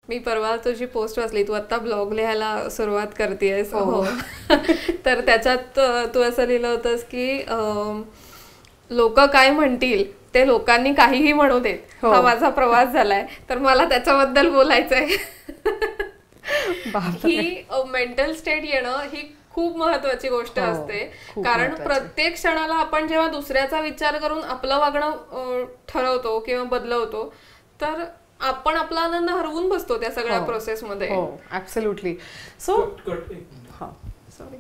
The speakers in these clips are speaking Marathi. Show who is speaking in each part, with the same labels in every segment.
Speaker 1: मी परवा तुझी पोस्ट वाचली, तू आता ब्लॉग लिहायला सुरुवात करतेयस. हो. तर त्याच्यात तू असं लिहिलं होतंस की लोक काय म्हणतील ते लोकांनी काहीही म्हणू देत, हा माझा प्रवास झालाय. तर मला त्याच्याबद्दल बोलायचंय. ही मेंटल स्टेट येणं ही खूप महत्वाची गोष्ट असते. कारण प्रत्येक क्षणाला आपण जेव्हा दुसऱ्याचा विचार करून आपलं वागणं ठरवतो किंवा बदलवतो, तर आपण आपला आनंद हरवून बसतो त्या सगळ्या प्रोसेस मध्ये.
Speaker 2: हो, absolutely. So
Speaker 1: sorry.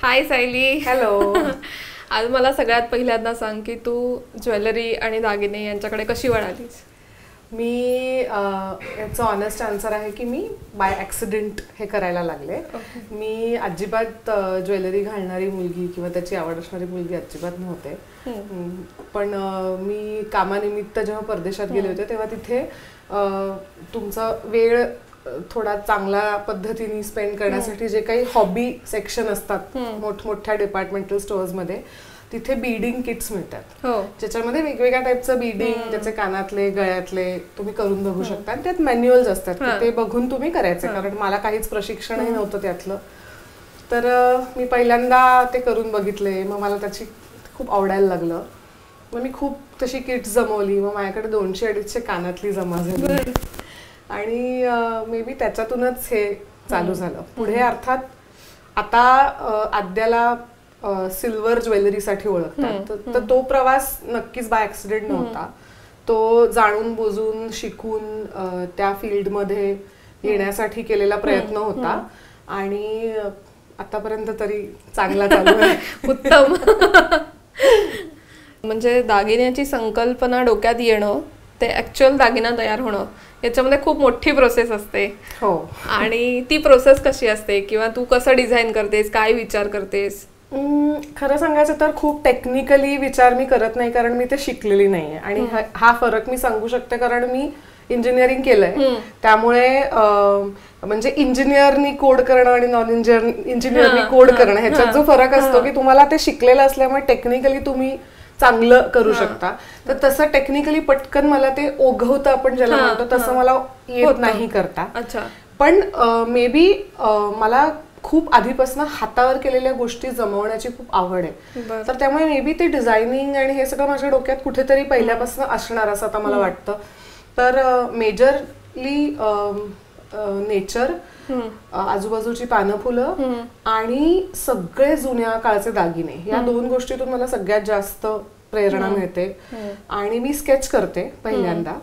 Speaker 1: Hi Sayali.
Speaker 2: Hello.
Speaker 1: आज मला सगळ्यात पहिल्यांदा सांग की तू ज्वेलरी आणि दागिने यांच्याकडे कशी वळालीस?
Speaker 2: मी याचं ऑनेस्ट आन्सर आहे की मी बाय ॲक्सिडेंट हे करायला लागले. मी अजिबात ज्वेलरी घालणारी मुलगी किंवा त्याची आवड असणारी मुलगी अजिबात नव्हते. पण मी कामानिमित्त जेव्हा परदेशात गेले होते तेव्हा तिथे तुमचा वेळ थोडा चांगला पद्धतीने स्पेंड करण्यासाठी जे काही हॉबी सेक्शन असतात मोठमोठ्या डिपार्टमेंटल स्टोअर्समध्ये, तिथे बीडिंग किट्स मिळतात, ज्याच्यामध्ये वेगवेगळ्या टाईपचं बीडिंग, त्याचे कानातले गळ्यातले तुम्ही करून बघू शकता. आणि त्यात मॅन्युअल्स असतात, ते बघून तुम्ही करायचे, कारण मला काहीच प्रशिक्षणही नव्हतं त्यातलं. तर मी पहिल्यांदा ते करून बघितले, मग मला त्याची खूप आवडायला लागलं. मग मी खूप तशी किट्स जमवली. मग माझ्याकडे 200-250 कानातली जमा झाली आणि मे बी त्याच्यातूनच हे चालू झालं पुढे. अर्थात आता आद्याला सिल्वर ज्वेलरीसाठी ओळखतात, तर तो प्रवास नक्कीच बाय ऍक्सिडेंट नव्हता. तो जाणून बुजून शिकून त्या फील्डमध्ये येण्यासाठी केलेला प्रयत्न होता आणि आतापर्यंत तरी चांगला चालू आहे.
Speaker 1: उत्तम. म्हणजे दागिन्याची संकल्पना डोक्यात येणं ते ऍक्च्युअल दागिना तयार होणं याच्यामध्ये खूप मोठी प्रोसेस असते.
Speaker 2: हो.
Speaker 1: आणि ती प्रोसेस कशी असते किंवा तू कसं डिझाईन करतेस, काय विचार करतेस?
Speaker 2: खरं सांगायचं तर खूप टेक्निकली विचार मी करत नाही, कारण मी ते शिकलेली नाहीये. आणि हा फरक मी सांगू शकते कारण मी इंजिनिअरिंग केलंय. त्यामुळे म्हणजे इंजिनिअरनी कोड करणं आणि नॉन इंजिनिअरनी कोड करणं ह्याच्यात जो फरक असतो की तुम्हाला ते शिकलेलं असल्यामुळे टेक्निकली तुम्ही चांगलं करू शकता. तर तसं टेक्निकली पटकन मला ते ओघवतं आपण ज्याला म्हणतो तसं मला येत नाही करता. पण मे बी मला खूप आधीपासून हातावर केलेल्या गोष्टी जमवण्याची खूप आवड आहे. तर त्यामुळे मे बी ते डिझायनिंग आणि हे सगळं माझ्या डोक्यात कुठेतरी पहिल्यापासून असणार असं आता मला वाटतं. तर मेजरली नेचर, आजूबाजूची पानं फुलं आणि सगळे जुन्या काळचे दागिने, या 2 गोष्टीतून मला सगळ्यात जास्त प्रेरणा मिळते. आणि मी स्केच करते पहिल्यांदा.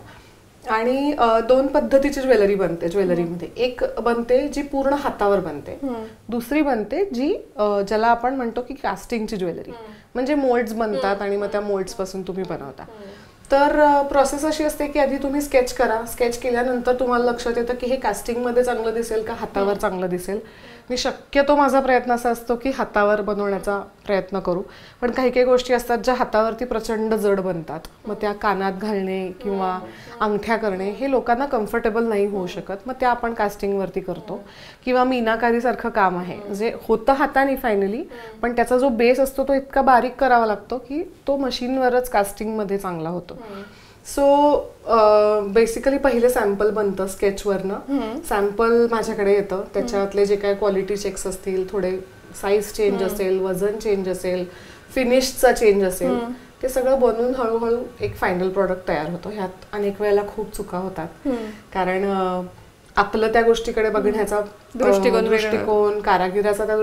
Speaker 2: आणि 2 पद्धतीची ज्वेलरी बनते ज्वेलरीमध्ये. एक बनते जी पूर्ण हातावर बनते, दुसरी बनते जी ज्याला आपण म्हणतो की कास्टिंगची ज्वेलरी, म्हणजे मोल्ड्स बनतात आणि मग त्या मोल्ड्स पासून तुम्ही बनवता. तर प्रोसेस अशी असते की आधी तुम्ही स्केच करा. स्केच केल्यानंतर तुम्हाला लक्षात येतं की हे कास्टिंगमध्ये चांगलं दिसेल का हातावर चांगलं दिसेल. मी शक्यतो माझा प्रयत्न असा असतो की हातावर बनवण्याचा प्रयत्न करू. पण काही काही गोष्टी असतात ज्या हातावरती प्रचंड जड बनतात, मग त्या कानात घालणे किंवा अंगठ्या करणे हे लोकांना कम्फर्टेबल नाही होऊ शकत, मग त्या आपण कास्टिंगवरती करतो. किंवा मीनाकारीसारखं काम आहे जे होतं हाताने फायनली, पण त्याचा जो बेस असतो तो इतका बारीक करावा लागतो की तो मशीनवरच कास्टिंगमध्ये चांगला होतो. सो बेसिकली पहिले सॅम्पल बनतं स्केचवरनं. सॅम्पल माझ्याकडे येतं, त्याच्यातले जे काही क्वालिटी चेक्स असतील, थोडे साईज चेंज असेल, वजन चेंज असेल, फिनिशचा चेंज असेल, ते सगळं बनवून हळूहळू एक फायनल प्रॉडक्ट तयार होतो. ह्यात अनेक वेळेला खूप चुका होतात, कारण आपलं त्या गोष्टीकडे बघण्याचा दृष्टिकोन, कारागिराचा त्या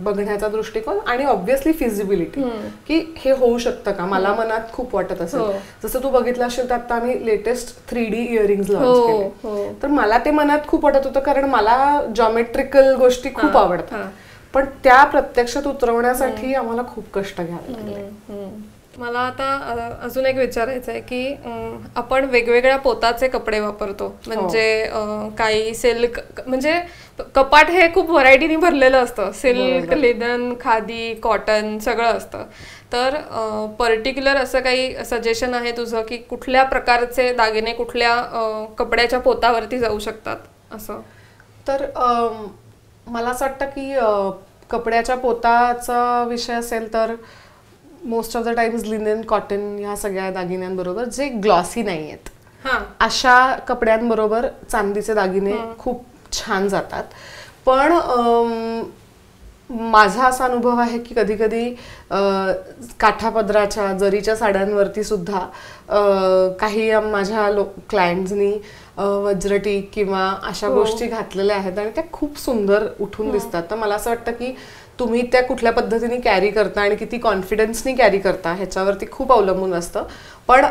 Speaker 2: बघण्याचा दृष्टिकोन आणि ऑब्व्हियसली फिजिबिलिटी, की हे होऊ शकतं का, मला मनात खूप वाटत असेल. जसं तू बघितलं असेल तर आता आम्ही लेटेस्ट 3D इयरिंग्स लॉन्च केले, तर मला ते मनात खूप वाटत होतं कारण मला जॉमेट्रिकल गोष्टी खूप आवडतात. पण त्या प्रत्यक्षात उतरवण्यासाठी आम्हाला खूप कष्ट घ्यावे लागले.
Speaker 1: मला आता अजून एक विचारायचं आहे की आपण वेगवेगळ्या पोताचे कपडे वापरतो, म्हणजे काही सिल्क, म्हणजे कपाट हे खूप व्हरायटीने भरलेलं असतं, सिल्क, लेदन, खादी, कॉटन सगळं असतं. तर पर्टिक्युलर असं काही सजेशन आहे तुझं की कुठल्या प्रकारचे दागिने कुठल्या कपड्याच्या पोतावरती जाऊ शकतात असं?
Speaker 2: तर मला असं वाटतं की कपड्याच्या पोताचा विषय असेल तर most of the times linen, cotton ह्या सगळ्या दागिन्यांबरोबर जे ग्लॉसी नाही आहेत अशा कपड्यांबरोबर चांदीचे दागिने खूप छान जातात. पण माझा असा अनुभव आहे की कधी कधी काठापदराच्या जरीच्या साड्यांवरती सुद्धा काही माझ्या क्लायंट्सनी वज्रटीक किंवा अशा गोष्टी घातलेल्या आहेत आणि त्या खूप सुंदर उठून दिसतात. तर मला असं वाटतं की तुम्ही त्या कुठल्या पद्धतीने कॅरी करता आणि किती कॉन्फिडन्सनी कॅरी करता ह्याच्यावरती खूप अवलंबून असतं. पण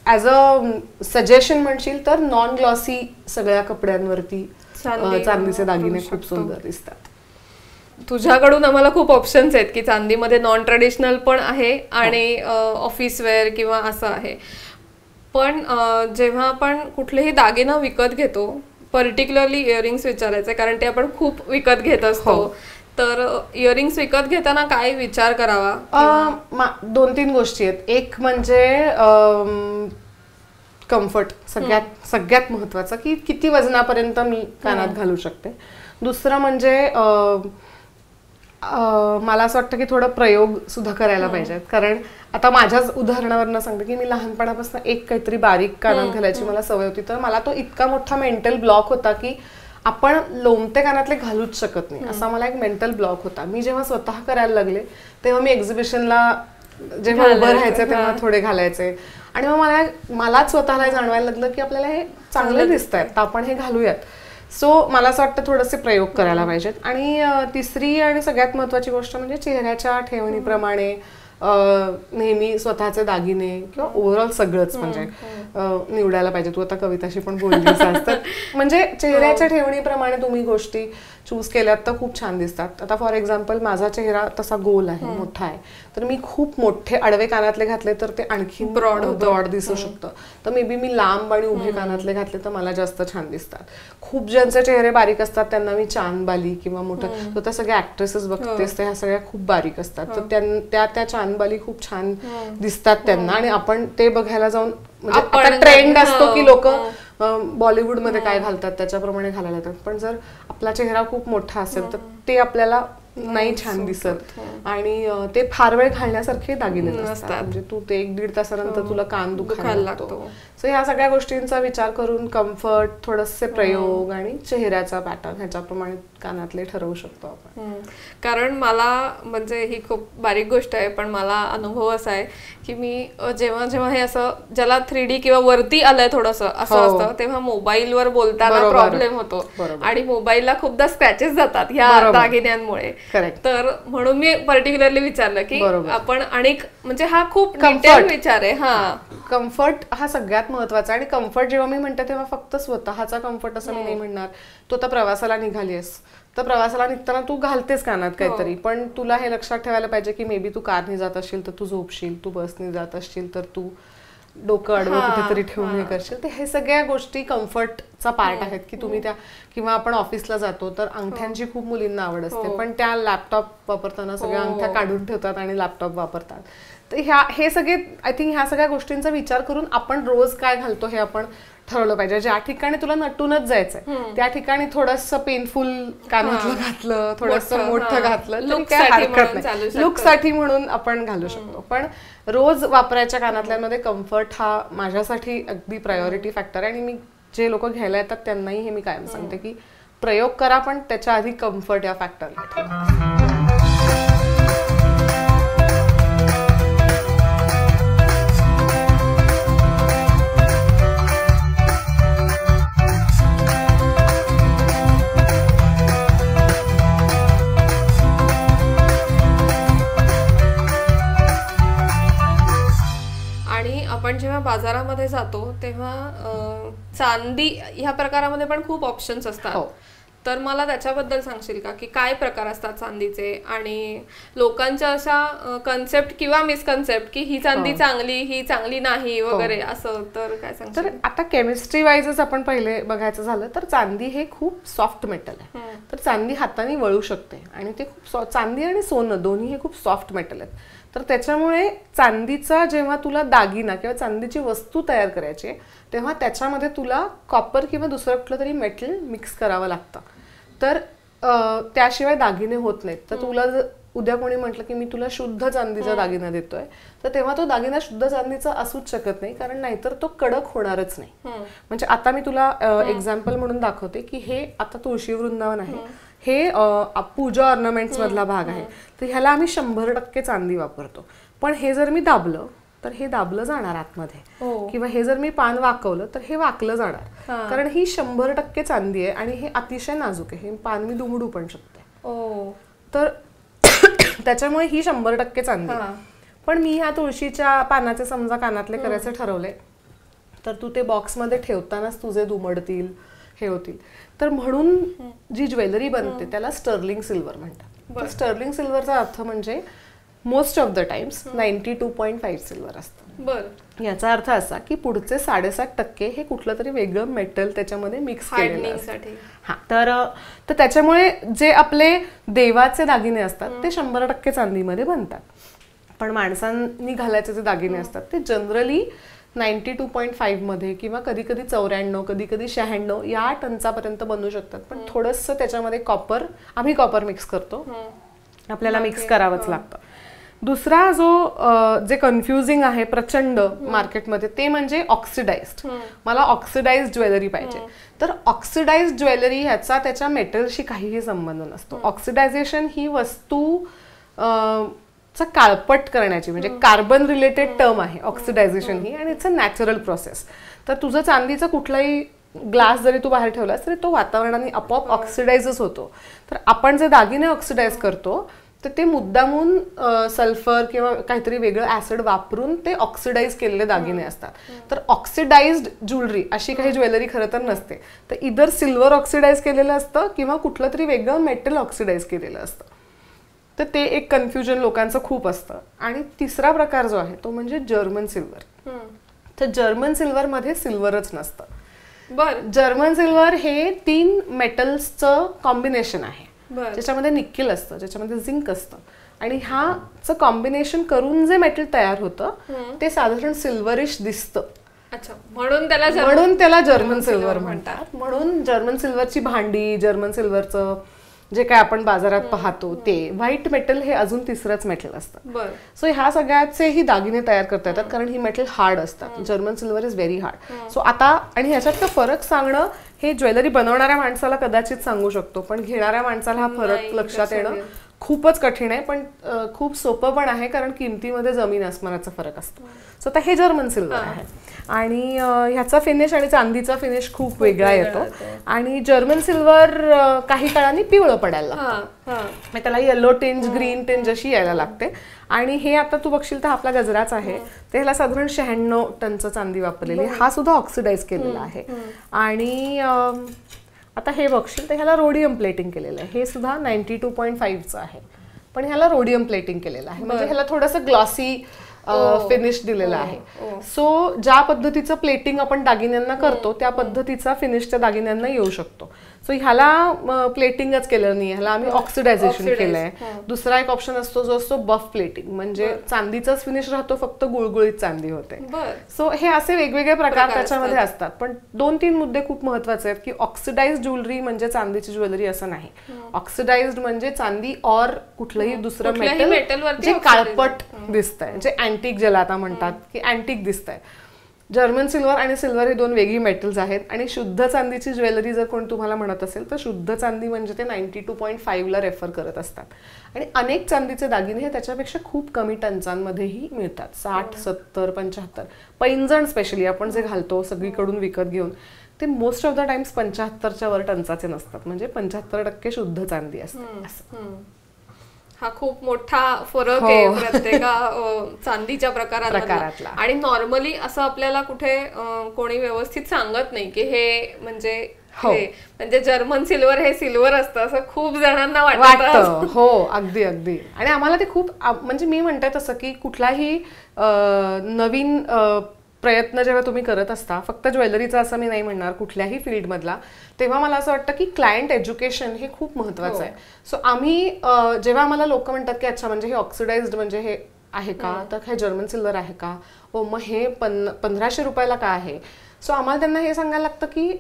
Speaker 2: ॲज अ सजेशन म्हणशील तर नॉन ग्लॉसी सगळ्या कपड्यांवरती चांदीचे दागिने खूप सुंदर दिसतात.
Speaker 1: तुझ्याकडून आम्हाला खूप ऑप्शन्स आहेत की चांदीमध्ये नॉन ट्रेडिशनल पण आहे आणि ऑफिस वेअर किंवा असं आहे. पण जेव्हा आपण कुठलेही दागिना विकत घेतो, पर्टिक्युलरली इयरिंग्स विचारायचं कारण ते आपण खूप विकत घेत असतो, तर इयरिंग्स विकत घेताना काय विचार करावा?
Speaker 2: 2-3 गोष्टी आहेत. एक म्हणजे कम्फर्ट, सगळ्यात महत्वाचं की किती वजनापर्यंत मी कानात घालू शकते. दुसरं म्हणजे मला असं वाटतं की थोडं प्रयोग सुद्धा करायला पाहिजेत. कारण आता माझ्याच उदाहरणावरनं सांगते की मी लहानपणापासून एक काहीतरी बारीक कानात घालायची मला सवय होती. तर मला तो इतका मोठा मेंटल ब्लॉक होता की आपण लोमते कानातले घालूच शकत नाही असा मला एक मेंटल ब्लॉक होता. मी जेव्हा स्वतः करायला लागले तेव्हा मी एक्झिबिशनला जेव्हा उभं राहायचं तेव्हा थोडे घालायचे आणि मग मलाच स्वतःला जाणवायला लागलं की आपल्याला हे चांगले दिसत आहेत तर आपण हे घालूयात. सो मला असं वाटतं थोडेसे प्रयोग करायला पाहिजेत. आणि तिसरी आणि सगळ्यात महत्वाची गोष्ट म्हणजे चेहऱ्याच्या ठेवणीप्रमाणे नेहमी स्वतःचे दागिने किंवा ओव्हरऑल सगळंच म्हणजे निवडायला पाहिजे. तू आता कविताशी पण बोललीस असतं म्हणजे चेहऱ्याच्या ठेवणीप्रमाणे तुम्ही गोष्टी चूज केल्यात तर खूप छान दिसतात. आता फॉर एक्झाम्पल माझा चेहरा तसा गोल आहे, मोठा आहे, तर मी खूप मोठे आडवे कानातले घातले तर ते आणखी ब्रॉड दिसू शकतं. तर मे बी मी लांब आणि उभे कानातले घातले तर मला जास्त छान दिसतात. खूप ज्यांचे चेहरे बारीक असतात त्यांना मी चांदबाली किंवा मोठं, तर त्या सगळ्या ऍक्ट्रेसेस बघतेस तर ह्या सगळ्या खूप बारीक असतात तर त्या चांदबाली खूप छान दिसतात त्यांना. आणि आपण ते बघायला जाऊन म्हणजे ट्रेंड असतो की लोक बॉलिवूड मध्ये काय घालतात त्याच्याप्रमाणे घालायला येतात. पण जर आपला चेहरा खूप मोठा असेल तर ते आपल्याला नाही छान दिसत आणि ते फार वेळ घालण्यासारखे दागिने नसतात. म्हणजे तू ते 1-1.5 तासानंतर तुला कान दुखायला लागतो. सो ह्या सगळ्या गोष्टींचा विचार करून कम्फर्ट, थोडेसे प्रयोग आणि चेहऱ्याचा पॅटर्न ह्याच्याप्रमाणे कानातले ठरवू शकतो आपण.
Speaker 1: कारण मला म्हणजे ही खूप बारीक गोष्ट आहे पण मला अनुभव असा आहे की मी जेव्हा जेव्हा हे असं ज्याला 3D किंवा वरती आलंय थोडंसं असं असतं तेव्हा मोबाईलवर बोलताना प्रॉब्लेम होतो आणि मोबाईलला खूपदा स्क्रॅचेस जातात ह्या दागिन्यांमुळे. तर म्हणून मी पर्टिक्युलरली विचारलं की आपण अनेक म्हणजे हा खूप डिटेल विचार आहे.
Speaker 2: कम्फर्ट हा सगळ्यात महत्वाचा. आणि कम्फर्ट जेव्हा मी म्हणते तेव्हा फक्त स्वतःचा कम्फर्ट असं मी नाही म्हणणार. तू आता प्रवासाला निघालीस तर प्रवासाला निघताना तू घालतेस कानात काहीतरी, पण तुला हे लक्षात ठेवायला पाहिजे की मे बी तू कारने जात असशील तर तू झोपशील, तू बसने जात असशील तर तू डोकं अडवं कुठेतरी ठेवून हे करशील. तर हे सगळ्या गोष्टी कम्फर्टचा पार्ट आहेत की तुम्ही त्या, किंवा आपण ऑफिसला जातो तर अंगठ्यांची खूप मुलींना आवड असते पण त्या लॅपटॉप वापरताना सगळ्या अंगठ्या काढून ठेवतात आणि लॅपटॉप वापरतात. तर हे सगळे आय थिंक ह्या सगळ्या गोष्टींचा विचार करून आपण रोज काय घालतो हे आपण ठरवलं पाहिजे. ज्या ठिकाणी तुला नटूनच जायचंय त्या ठिकाणी थोडंसं पेनफुल कानातलं घातलं, थोडंसं मोठं घातलं तरी काय हरकत नाही. लुक साठी म्हणून आपण घालू शकतो. पण रोज वापरायच्या कानातल्यांमध्ये कम्फर्ट हा माझ्यासाठी अगदी प्रायोरिटी फॅक्टर आहे. आणि मी जे लोक घ्यायला येतात त्यांनाही हे मी कायम सांगते की प्रयोग करा पण त्याच्या आधी कम्फर्ट या फॅक्टरला ठेवा.
Speaker 1: आपण जेव्हा बाजारामध्ये जातो तेव्हा चांदी ह्या प्रकारामध्ये पण खूप ऑप्शन्स असतात. तर मला त्याच्याबद्दल सांगशील का, की काय प्रकार असतात चांदीचे, आणि लोकांच्या अशा कन्सेप्ट किंवा मिसकन्सेप्ट की ही चांदी चांगली, ही चांगली नाही वगैरे, असं तर काय सांगशील?
Speaker 2: तर आता केमिस्ट्री वाईजच आपण पहिले बघायचं झालं तर चांदी हे खूप सॉफ्ट मेटल आहे. तर चांदी हाताने वळू शकते आणि ते खूप चांदी आणि सोनं दोन्ही हे खूप सॉफ्ट मेटल आहेत. तर त्याच्यामुळे चांदीचा जेव्हा तुला दागिना किंवा चांदीची वस्तू तयार करायची तेव्हा त्याच्यामध्ये तुला कॉपर किंवा दुसरं कुठलं तरी मेटल मिक्स करावं लागतं. तर त्याशिवाय दागिने होत नाहीत. तर तुला उद्या कोणी म्हटलं की मी तुला शुद्ध चांदीचा दागिना देतोय, तर तेव्हा तो दागिना शुद्ध चांदीचा असूच शकत नाही, कारण नाहीतर तो कडक होणारच नाही. म्हणजे आता मी तुला एक्झाम्पल म्हणून दाखवते की हे आता तुळशी वृंदावन आहे, हे पूजा ऑर्नामेंट्स मधला भाग आहे. तर ह्याला आम्ही 100% चांदी वापरतो. पण हे जर मी दाबलं तर हे दाबलं जाणार आतमध्ये, किंवा हे जर मी पान वाकवलं तर हे वाकलं जाणार, कारण ही 100% चांदी आहे आणि हे अतिशय नाजूक आहे. हे पान मी दुमडू पण शकते. तर त्याच्यामुळे ही 100% चांदी. पण मी ह्या तुळशीच्या पानाचे समजा कानातले करायचे ठरवले, तर तू ते बॉक्समध्ये ठेवतानाच तुझे दुमडतील, हे होतील. तर म्हणून जी ज्वेलरी बनते त्याला स्टर्लिंग सिल्वर म्हणतात. तर स्टर्लिंग सिल्वरचा अर्थ म्हणजे most of the times 92.5 silver असतं. याचा अर्थ असा की पुढचे 7.5% हे कुठलं तरी वेगळं मेटल त्याच्यामध्ये मिक्स केलेलं असतं. हा, तर त्याच्यामुळे जे आपले देवाचे दागिने असतात ते 100% चांदीमध्ये बनतात. पण माणसांनी घालायचे जे दागिने असतात ते जनरली 92.5 मध्ये किंवा कधी कधी 94, कधी कधी 96 या टंचापर्यंत बनवू शकतात. पण थोडंसं त्याच्यामध्ये आम्ही कॉपर मिक्स करतो, आपल्याला मिक्स करावंच लागतं. दुसरा जे कन्फ्युजिंग आहे प्रचंड मार्केटमध्ये ते म्हणजे ऑक्सिडाइज्ड. मला ऑक्सिडाइज्ड ज्वेलरी पाहिजे. तर ऑक्सिडाइज्ड ज्वेलरी ह्याचा त्याच्या मेटलशी काहीही संबंध नसतो. ऑक्सिडायझेशन ही वस्तू काळपट करण्याची, म्हणजे कार्बन रिलेटेड टर्म आहे ऑक्सिडायझेशन ही, आणि इट्स अ नॅचरल प्रोसेस. तर तुझं चांदीचं कुठलाही ग्लास जरी तू बाहेर ठेवलास तरी तो वातावरणाने आपोआप ऑक्सिडाइजच होतो. तर आपण जे दागिने ऑक्सिडाइज करतो तर ते मुद्दामून सल्फर किंवा काहीतरी वेगळं ऍसिड वापरून ते ऑक्सिडाइज केलेले दागिने असतात. तर ऑक्सिडाइज्ड ज्वेलरी अशी काही ज्वेलरी खरं तर नसते. तर इधर सिल्वर ऑक्सिडाइज केलेलं असतं किंवा कुठलं तरी वेगळं मेटल ऑक्सिडाइज केलेलं असतं. तर ते एक कन्फ्युजन लोकांचं खूप असतं. आणि तिसरा प्रकार जो आहे तो म्हणजे जर्मन सिल्वर. तर जर्मन सिल्वर मध्ये सिल्वरच नसतं. जर्मन सिल्वर हे 3 मेटल्सचं कॉम्बिनेशन आहे, ज्याच्यामध्ये निकेल असतं, ज्याच्यामध्ये झिंक असतं, आणि ह्याचं कॉम्बिनेशन करून जे मेटल तयार होतं ते साधारण सिल्वरिश दिसतं. म्हणून त्याला जर्मन सिल्वर म्हणतात. म्हणून जर्मन सिल्वरची भांडी, जर्मन सिल्वरचं जे काय आपण बाजारात पाहतो ते व्हाईट मेटल हे अजून तिसरंच मेटल असतं. सो ह्या सगळ्याचेही दागिने तयार करता येतात कारण ही मेटल हार्ड असतात. German silver is very hard. So आता आणि ह्याच्यात फरक सांगणं हे ज्वेलरी बनवणाऱ्या माणसाला कदाचित सांगू शकतो, पण घेणाऱ्या माणसाला हा फरक लक्षात येणं खूपच कठीण आहे. पण खूप सोपं पण आहे, कारण किमतीमध्ये जमीन आसमानाचा फरक असतो. सो आता हे जर्मन सिल्वर आहे आणि ह्याचा फिनिश आणि चांदीचा फिनिश खूप वेगळा येतो. आणि जर्मन सिल्वर काही काळाने पिवळं पडायला लागतं, त्याला येलो टिंज, ग्रीन टिंज अशी यायला लागते. आणि हे आता तू बघशील तर आपला गजराच आहे, ते ह्याला साधारण 96 टनचं चांदी वापरलेली, हा सुद्धा ऑक्सिडाइज केलेला आहे. आणि आता हे बघशील तर ह्याला रोडियम प्लेटिंग केलेलं आहे, हे सुद्धा 92.5चं आहे, पण ह्याला रोडियम प्लेटिंग केलेलं आहे, म्हणजे ह्याला थोडंसं ग्लॉसी फिनिश दिलेलं आहे. सो ज्या पद्धतीचं प्लेटिंग आपण दागिन्यांना करतो त्या पद्धतीचा फिनिश त्या दागिन्यांना येऊ शकतो. सो ह्याला प्लेटिंगच केलं नाही, ह्याला आम्ही ऑक्सिडायझेशन केलंय. दुसरा एक ऑप्शन असतो जो असतो बफ प्लेटिंग, म्हणजे चांदीचाच फिनिश राहतो, फक्त गुळगुळीत चांदी होते. सो हे असे वेगवेगळे प्रकार त्याच्यामध्ये असतात. पण 2-3 मुद्दे खूप महत्वाचे आहेत की ऑक्सिडाइज्ड ज्वेलरी म्हणजे चांदीची ज्वेलरी असं नाही. ऑक्सिडाइज्ड म्हणजे चांदी और कुठलंही दुसरं मेटल जे काळपट दिसतंय, जे अँटिक ज्याला आता म्हणतात की अँटिक दिसतंय. जर्मन सिल्वर आणि सिल्वर हे 2 वेगळी मेटल्स आहेत. आणि शुद्ध चांदीची ज्वेलरी जर कोण तुम्हाला म्हणत असेल तर शुद्ध चांदी म्हणजे ते 92.5ला रेफर करत असतात. आणि अनेक चांदीचे दागिने हे त्याच्यापेक्षा खूप कमी टंचांमध्येही मिळतात, 60, 70, 75. पैंजण स्पेशली आपण जे घालतो सगळीकडून विकत घेऊन ते मोस्ट ऑफ द टाइम्स 75च्या वर टंचाचे नसतात, म्हणजे 75% शुद्ध चांदी असते.
Speaker 1: हा खूप मोठा फरक आहे प्रत्येका चांदीच्या प्रकारातला. आणि नॉर्मली असं आपल्याला कुठे कोणी व्यवस्थित सांगत नाही की हे म्हणजे म्हणजे जर्मन सिल्वर हे सिल्वर असतं असं खूप जणांना
Speaker 2: वाटतं. हो, अगदी अगदी. आणि आम्हाला ते खूप म्हणजे मी म्हणते तसं की कुठलाही नवीन प्रयत्न जेव्हा तुम्ही करत असता, फक्त ज्वेलरीचा असं मी नाही म्हणणार, कुठल्याही फील्डमधला, तेव्हा मला असं वाटतं की क्लायंट एज्युकेशन हे खूप महत्वाचं आहे. सो आम्ही जेव्हा आम्हाला लोक म्हणतात की अच्छा म्हणजे हे ऑक्सिडाइज्ड म्हणजे हे आहे का, तर हे जर्मन सिल्वर आहे का, हो मग हे 1500 रुपयाला का आहे. सो आम्हाला त्यांना हे सांगायला लागतं की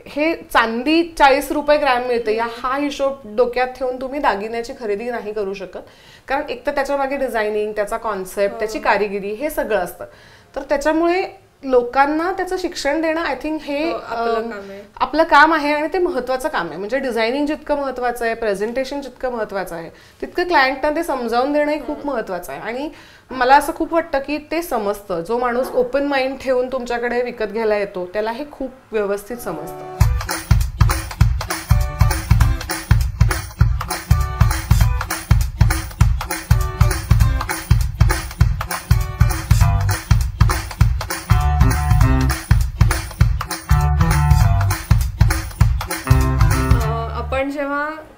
Speaker 2: हे चांदी 40 रुपये ग्रॅम मिळते, हा हिशोब डोक्यात ठेवून तुम्ही दागिन्याची खरेदी नाही करू शकत. कारण एक तर त्याच्या मागे डिझायनिंग, त्याचा कॉन्सेप्ट, त्याची कारिगिरी हे सगळं असतं. तर त्याच्यामुळे लोकांना त्याचं शिक्षण देणं आय थिंक हे आपलं काम आहे आणि ते महत्वाचं काम आहे. म्हणजे डिझायनिंग जितकं महत्वाचं आहे, प्रेझेंटेशन जितकं महत्वाचं आहे, तितकं क्लायंटना ते समजावून देणं खूप महत्वाचं आहे. आणि मला असं खूप वाटतं की ते समजतं, जो माणूस ओपन माइंड ठेवून तुमच्याकडे विकत घ्यायला येतो त्याला हे खूप व्यवस्थित समजतं.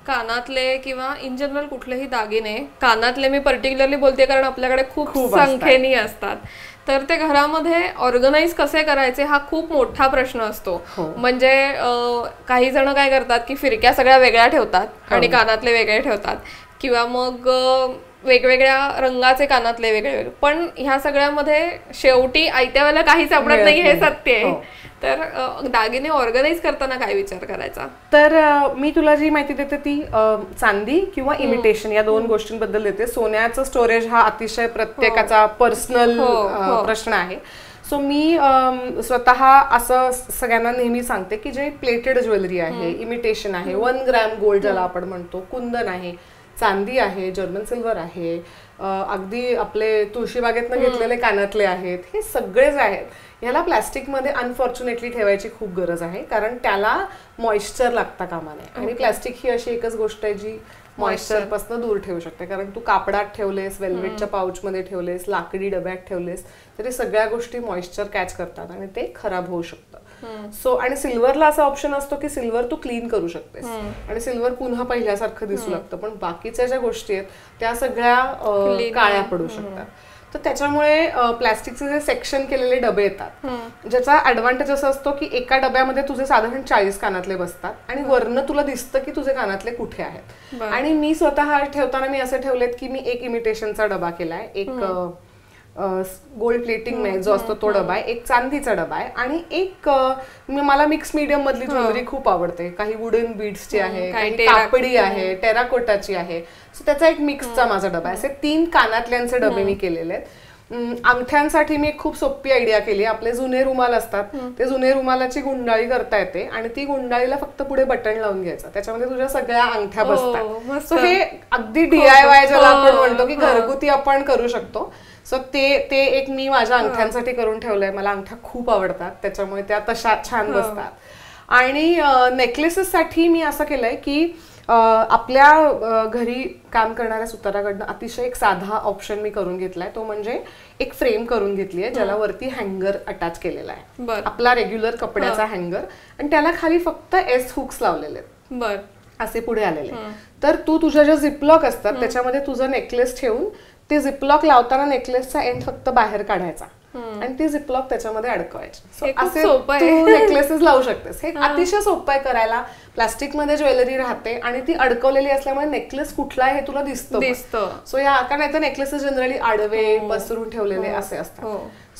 Speaker 1: कानातले किंवा इन जनरल कुठलेही दागिने, कानातले मी पर्टिक्युलरली बोलते कारण आपल्याकडे खूप संख्येने असतात, तर ते घरामध्ये ऑर्गनाइज कसे करायचे हा खूप मोठा प्रश्न असतो. म्हणजे काही जण काय करतात की फिरक्या सगळ्या वेगळ्या ठेवतात आणि कानातले वेगळे ठेवतात, किंवा मग वेगवेगळ्या रंगाचे कानातले वेगळे. पण ह्या सगळ्यामध्ये शेवटी आयत्या वेळेला काही सापडत नाही, हे सत्य आहे. तर दागिने ऑर्गनाइज करताना काय विचार करायचा?
Speaker 2: तर मी तुला जी माहिती देते ती चांदी किंवा इमिटेशन या दोन गोष्टींबद्दल देते. सोन्याचं स्टोरेज हा अतिशय प्रत्येकाचा पर्सनल प्रश्न आहे. सो मी स्वतः असं सगळ्यांना नेहमी सांगते की जे प्लेटेड ज्वेलरी आहे, इमिटेशन आहे, 1 ग्रॅम गोल्ड ज्याला आपण म्हणतो, कुंदन आहे, चांदी आहे, जर्मन सिल्वर आहे, अगदी आपले तुळशीबागेतनं घेतलेले कानातले आहेत, हे सगळे जे आहेत ह्याला प्लॅस्टिकमध्ये अनफॉर्च्युनेटली ठेवायची खूप गरज आहे. कारण त्याला मॉइश्चर लागता कामा नये. आणि प्लॅस्टिक ही अशी एकच गोष्ट आहे जी मॉइश्चर पासून दूर ठेवू शकते. कारण तू कापडात ठेवलेस, वेल्वेटच्या पाऊचमध्ये ठेवलेस, लाकडी डब्यात ठेवलेस, तरी सगळ्या गोष्टी मॉइश्चर कॅच करतात आणि ते खराब होऊ शकतं. सो आणि सिल्वरला असा ऑप्शन असतो की सिल्वर तू क्लीन करू शकतेस आणि सिल्वर पुन्हा पहिल्यासारखं दिसू लागतं. पण बाकीच्या ज्या गोष्टी आहेत त्या सगळ्या काळ्या पडू शकतात. तर त्याच्यामुळे प्लॅस्टिकचे जे सेक्शन केलेले डबे येतात, ज्याचा ऍडव्हान्टेज असा असतो की एका डब्यामध्ये तुझे साधारण 40 कानातले बसतात आणि वरनं तुला दिसतं की तुझे कानातले कुठे आहेत. आणि मी स्वतः ठेवताना मी असे ठेवलेत की मी एक इमिटेशनचा डबा केलाय, एक गोल्ड प्लेटिंग जो असतो तो डबा आहे, एक चांदीचा डबा आहे आणि एक मला मिक्स मीडियम मधली ज्वेलरी खूप आवडते. काही वुडन बीड्सची आहे, काही कापडी आहे, टेराकोटाची आहे. सो त्याचा एक मिक्सचा माझा डबा आहे. असे 3 कानातल्यांचे डबे मी केलेले आहेत. अंगठ्यांसाठी मी एक खूप सोपी आयडिया केली. आपले जुने रुमाल असतात, ते जुने रुमालाची गुंडाळी करता येते आणि ती गुंडाळीला फक्त पुढे बटन लावून घ्यायचं, त्याच्यामध्ये तुझ्या सगळ्या अंगठ्या बसतात. सो हे अगदी DIY ज्याला आपण म्हणतो की घरगुती आपण करू शकतो. सो ते एक मी माझ्या अंगठ्यांसाठी करून ठेवलंय. मला अंगठ्या खूप आवडतात, त्याच्यामुळे त्या तशा छान बसतात. आणि नेकलेसेस साठी मी असं केलंय की आपल्या घरी काम करणाऱ्या सुताराकडनं अतिशय एक साधा ऑप्शन मी करून घेतलाय. तो म्हणजे एक फ्रेम करून घेतली आहे ज्याला वरती हँगर अटॅच केलेला आहे, आपला रेग्युलर कपड्याचा हँगर, आणि त्याला खाली फक्त S हुक्स लावलेले आहेत असे पुढे आलेले. तर तू तुझ्या ज्या झिपलॉक असतात त्याच्यामध्ये तुझं नेकलेस ठेवून ते झिपलॉक लावताना नेकलेसचा एंड फक्त बाहेर काढायचा आणि ती झिपलॉक त्याच्यामध्ये अडकवायची. असे तू नेकलेसेस लावू शकतेस. हे अतिशय सोपं आहे करायला. प्लास्टिक मध्ये ज्वेलरी राहते आणि ती अडकवलेली असल्यामुळे नेकलेस कुठला आहे हे तुला दिसतं. सो या कारण नेकलेसेस जनरली आडवे पसरून ठेवलेले असे असतात.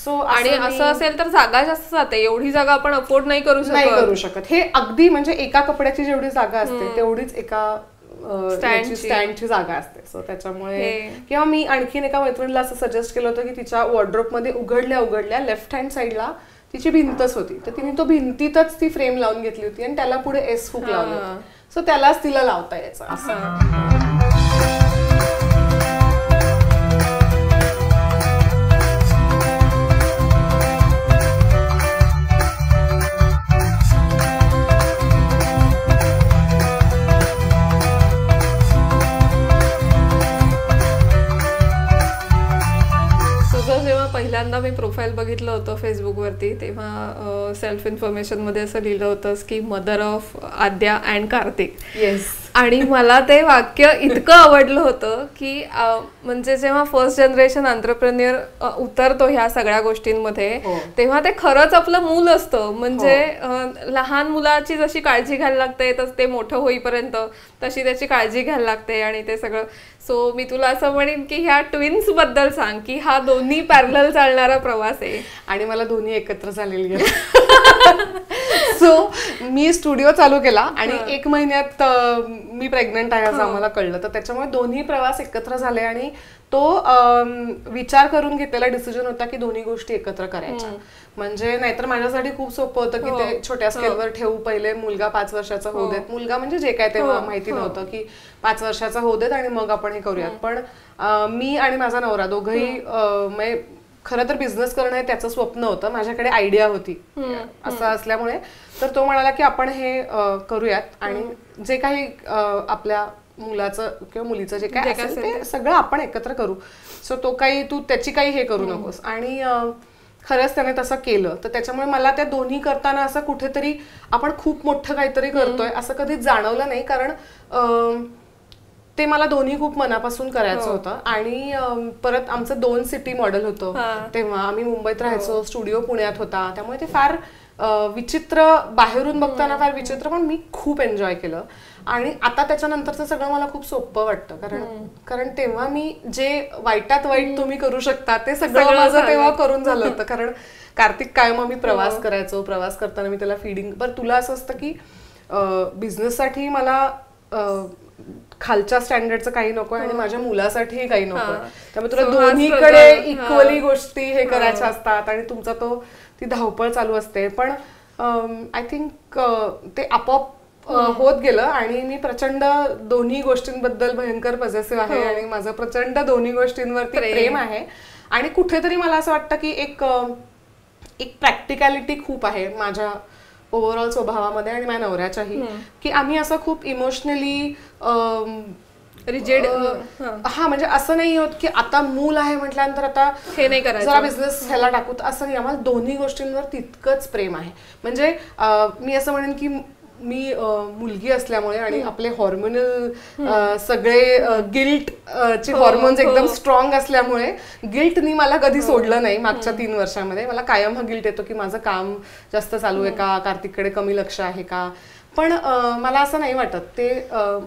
Speaker 1: सो आणि असं असेल तर जागा जास्त जाते, एवढी जागा आपण अफोर्ड नाही करू शकत.
Speaker 2: हे अगदी म्हणजे एका कपड्याची जेवढी जागा असते तेवढीच एका स्टँडची जागा असते. सो त्याच्यामुळे किंवा मी आणखीन एका मैत्रिणीला असं सजेस्ट केलं होतं की तिच्या वॉर्डरोब मध्ये उघडल्या लेफ्ट हँड साईडला तिची भिंतच होती, तर तिने तो भिंतीतच ती फ्रेम लावून घेतली होती आणि त्याला पुढे S हुक लावलं होतं. सो त्यालाच तिला लावता यायचं असं.
Speaker 1: जेव्हा पहिल्यांदा मी प्रोफाईल बघितलं होतं फेसबुकवरती तेव्हा सेल्फ इन्फॉर्मेशनमध्ये असं लिहिलं होतंस की mother of Aadya and Kartik.
Speaker 2: Yes.
Speaker 1: आणि मला ते वाक्य इतकं आवडलं होतं की म्हणजे जेव्हा फर्स्ट जनरेशन एंटरप्रेन्युअर उतरतो ह्या सगळ्या गोष्टींमध्ये तेव्हा ते खरंच आपलं मूल असतं. म्हणजे लहान मुलाची जशी काळजी घ्यायला लागते तसं ते मोठं होईपर्यंत तशी त्याची काळजी घ्यायला लागते आणि ते सगळं. सो मी तुला असं म्हणेन की ह्या ट्विन्स बद्दल सांग की हा दोन्ही पॅरलल चालणारा प्रवास आहे.
Speaker 2: आणि मला दोन्ही एकत्र झालेली आहे. सो मी स्टुडिओ चालू केला आणि 1 महिन्यात मी प्रेग्नंट आहे असं आम्हाला कळलं. तर त्याच्यामुळे दोन्ही प्रवास एकत्र झाले आणि तो विचार करून घेतलेला डिसिजन होता की दोन्ही गोष्टी एकत्र करायच्या. म्हणजे नाहीतर माझ्यासाठी खूप सोपं होतं की ते छोट्या स्केलवर ठेवू, पहिले मुलगा 5 वर्षाचा होऊ देत, मुलगा म्हणजे जे काय तेव्हा माहिती नव्हतं की 5 वर्षाचा होऊ देत आणि मग आपण हे करूयात. पण मी आणि माझा नवरा दोघंही म्हणजे खरं तर बिझनेस करणं हे त्याचं स्वप्न होतं, माझ्याकडे आयडिया होती असं असल्यामुळे. तर तो म्हणाला की आपण हे करूयात आणि जे काही आपल्या मुलाचं किंवा मुलीचं जे काय असेल ते सगळं आपण एकत्र करू. सो तो काही तू त्याची काही हे करू नकोस. आणि खरंच त्याने तसं केलं. तर त्याच्यामुळे मला त्या दोन्ही करताना असं कुठेतरी आपण खूप मोठं काहीतरी करतोय असं कधीच जाणवलं नाही. कारण ते मला दोन्ही खूप मनापासून करायचं होतं. आणि परत आमचं 2 सिटी मॉडेल होतं तेव्हा. आम्ही मुंबईत राहायचो, स्टुडिओ पुण्यात होता, त्यामुळे ते फार विचित्र, बाहेरून बघताना फार विचित्र, पण मी खूप एन्जॉय केलं. आणि आता त्याच्यानंतरचं सगळं मला खूप सोपं वाटतं. कारण तेव्हा मी जे वाईटात वाईट तुम्ही करू शकता ते सगळं माझं तेव्हा करून झालं होतं. कारण कार्तिक कायम मी प्रवास करायचो, प्रवास करताना मी त्याला फीडिंग. पण तुला असं असतं की बिझनेससाठी मला खालच्या स्टँडर्डचं काही नकोय आणि माझ्या मुलासाठीही काही नकोय. त्यामुळे तुला दोन्हीकडे इक्वली गोष्टी हे करायच्या असतात आणि तुमचा ती धावपळ चालू असते. पण आय थिंक ते आपोआप होत गेलं आणि मी प्रचंड दोन्ही गोष्टींबद्दल भयंकर पॉझिटिव्ह आहे आणि माझं प्रचंड दोन्ही गोष्टींवरती प्रेम आहे. आणि कुठेतरी मला असं वाटतं की एक प्रॅक्टिकॅलिटी खूप आहे माझ्या ओव्हरऑल स्वभावामध्ये आणि माझ्या नवऱ्याच्याही, की आम्ही असं खूप इमोशनली
Speaker 1: रिजिड
Speaker 2: म्हणजे असं नाही होत की आता मूल आहे म्हटल्यानंतर आता
Speaker 1: हे नाही करायचं,
Speaker 2: जरा बिझनेस ह्याला टाकूत, असं नाही. आम्हाला दोन्ही गोष्टींवर तितकंच प्रेम आहे. म्हणजे मी असं म्हणेन की मी मुलगी असल्यामुळे आणि आपले हॉर्मोनल सगळे गिल्ट चे हॉर्मोन्स एकदम स्ट्रॉंग असल्यामुळे गिल्टनी मला कधी सोडलं नाही. मागच्या 3 वर्षामध्ये मला कायम हा गिल्ट येतो की माझं काम जास्त चालू आहे का, कार्तिककडे कमी लक्ष आहे का. पण मला असं नाही वाटत ते.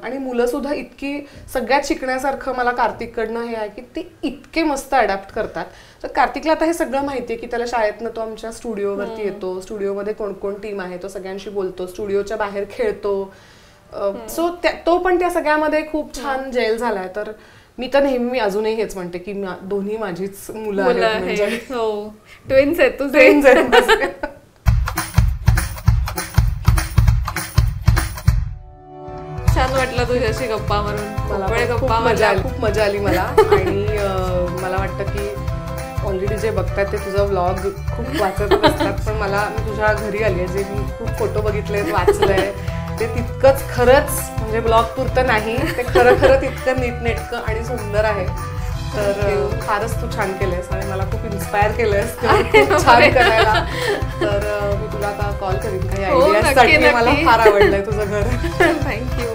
Speaker 2: आणि मुलं सुद्धा इतकी सगळ्यात शिकण्यासारखं मला कार्तिककडनं हे आहे की ते इतके मस्त अडॅप्ट करतात. तर कार्तिकला आता हे सगळं माहिती आहे की त्याला शाळेतनं तो आमच्या स्टुडिओवरती येतो, स्टुडिओमध्ये कोण कोण टीम आहे तो सगळ्यांशी बोलतो, स्टुडिओच्या बाहेर खेळतो. सो तो पण त्या सगळ्यामध्ये खूप छान जेल झालाय. तर मी तर नेहमी अजूनही हेच म्हणते की दोन्ही माझीच मुलं आहेत. म्हणजे
Speaker 1: ट्विन्स आहेत तुझे. छान वाटलं तुझ्याशी गप्पा मारून.
Speaker 2: मला खूप मजा आली मला. आणि मला वाटतं की ऑलरेडी जे बघतात ते तुझा व्लॉग खूप वाचतच असतात, पण मी तुझ्या घरी आली आहे, जे मी खूप फोटो बघितले, वाचलंय, ते तितकंच खरंच म्हणजे ब्लॉग पुरतं नाही, ते खरं तितकं नीटनेटकं आणि सुंदर आहे. तर फारच तू छान केलंयस आणि मला खूप इन्स्पायर केलंयस छान करायला. तर मी तुला आता कॉल करीन काही आयडियासाठी. मला फार आवडलंय तुझं घर.
Speaker 1: थँक्यू.